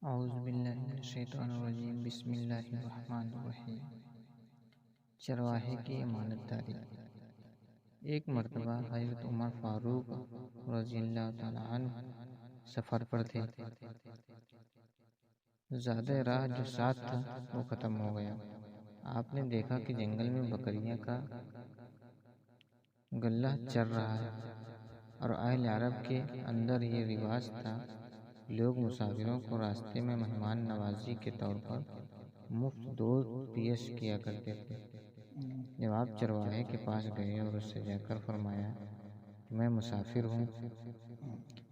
اعوذ باللہ من الشیطان الرجیم بسم اللہ الرحمن الرحیم۔ چرواہے کی امانت داری۔ ایک مرتبہ حضرت عمر فاروق رضی اللہ تعالیٰ عنہ سفر پر تھے۔ زیادہ راہ جو ساتھ تھا وہ ختم ہو گیا۔ آپ نے دیکھا کہ جنگل میں بکریاں کا گلہ چر رہا ہے، اور اہل عرب کے اندر یہ رواج تھا، لوگ مسافروں کو راستے میں مہمان نوازی کے طور پر مفت دودھ پیش کیا کرتے تھے۔ جب آپ چرواہے کے پاس گئے اور اس سے جا کر فرمایا کہ میں مسافر ہوں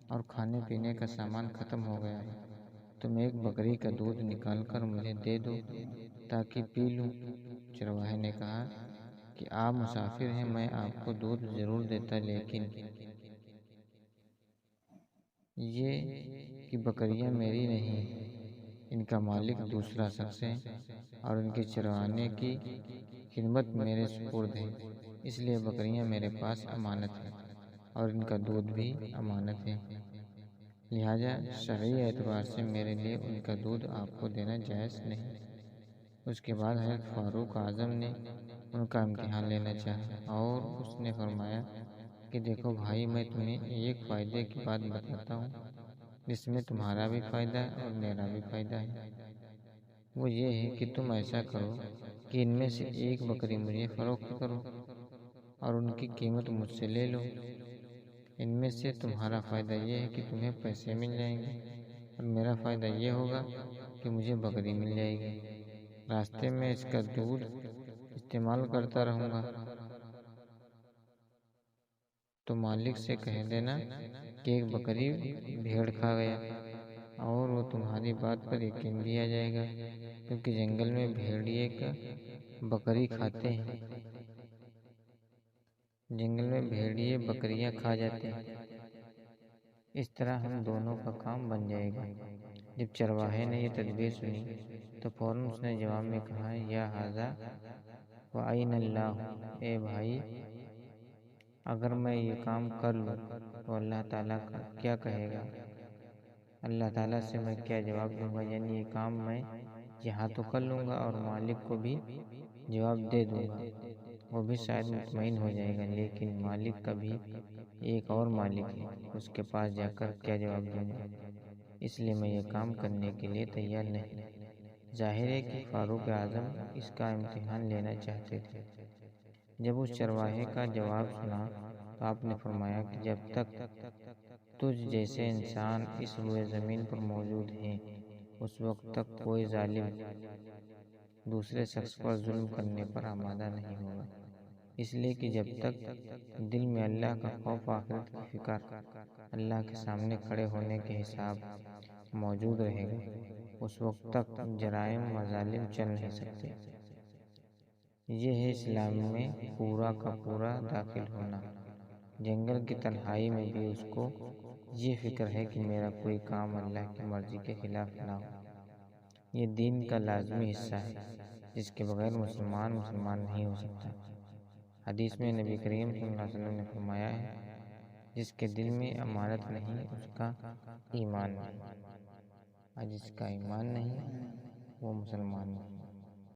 اور کھانے پینے کا سامان ختم ہو گیا ہے، تم ایک بکری کا دودھ نکال کر مجھے دے دو تاکہ پی لوں۔ چرواہے نے کہا کہ آپ مسافر ہیں، میں آپ کو دودھ ضرور دیتا، لیکن یہ کہ بکریاں میری نہیں، ان کا مالک دوسرا شخص ہے، اور ان کے چروانے کی خدمت میرے سپرد ہے، اس لیے بکریاں میرے پاس امانت ہے اور ان کا دودھ بھی امانت ہے، لہذا شرعی اعتبار سے میرے لیے ان کا دودھ آپ کو دینا جائز نہیں۔ اس کے بعد حضرت فاروق اعظم نے ان کا امتحان لینا چاہا، اور اس نے فرمایا کہ دیکھو بھائی، میں تمہیں ایک فائدے کی بات بتاتا ہوں جس میں تمہارا بھی فائدہ ہے اور میرا بھی فائدہ ہے۔ وہ یہ ہے کہ تم ایسا کرو کہ ان میں سے ایک بکری مجھے فروخت کرو اور ان کی قیمت مجھ سے لے لو۔ ان میں سے تمہارا فائدہ یہ ہے کہ تمہیں پیسے مل جائیں گے، اور میرا فائدہ یہ ہوگا کہ مجھے بکری مل جائے گی۔ راستے میں اس کا دودھ استعمال کرتا رہوں گا، تو مالک سے کہہ دینا کہ ایک بکری بھیڑ کھا گیا، اور وہ تمہاری بات پر یقین بھی آ جائے گا، کیونکہ جنگل میں بھیڑیے کا بکری کھاتے ہیں، جنگل میں بھیڑیے بکریاں کھا جاتے ہیں، اس طرح ہم دونوں کا کام بن جائے گا۔ جب چرواہے نے یہ تدبیر سنی تو فوراً اس نے جواب میں کہا، یا ھذا وَأَيْنَ اللَّهُ، اے بھائی، اگر میں یہ کام کر لوں تو اللہ تعالیٰ کیا کہے گا؟ اللہ تعالیٰ سے میں کیا جواب دوں گا؟ یعنی یہ کام میں یہاں تو کر لوں گا اور مالک کو بھی جواب دے دوں گا، وہ بھی شاید مطمئن ہو جائے گا، لیکن مالک کا بھی ایک اور مالک ہے، اس کے پاس جا کر کیا جواب دوں گا؟ اس لیے میں یہ کام کرنے کے لیے تیار نہیں۔ ظاہر ہے کہ فاروق اعظم اس کا امتحان لینا چاہتے تھے۔ جب اس چرواہے کا جواب سنا تو آپ نے فرمایا کہ جب تک تجھ جیسے انسان اس روئے زمین پر موجود ہیں، اس وقت تک کوئی ظالم دوسرے شخص پر ظلم کرنے پر آمادہ نہیں ہوگا، اس لیے کہ جب تک دل میں اللہ کا خوف، آخرت کی فکر، اللہ کے سامنے کھڑے ہونے کے حساب موجود رہے گا، اس وقت تک جرائم، مظالم چل نہیں سکتے۔ یہ ہے اسلام میں پورا کا پورا داخل ہونا۔ جنگل کی تنہائی میں بھی اس کو یہ فکر ہے کہ میرا کوئی کام اللہ کی مرضی کے خلاف نہ ہو۔ یہ دین کا لازمی حصہ ہے، جس کے بغیر مسلمان نہیں ہو سکتا۔ حدیث میں نبی کریم صلی اللہ علیہ وسلم نے فرمایا ہے، جس کے دل میں امانت نہیں اس کا ایمان نہیں، اور جس کا ایمان نہیں وہ مسلمان نہیں۔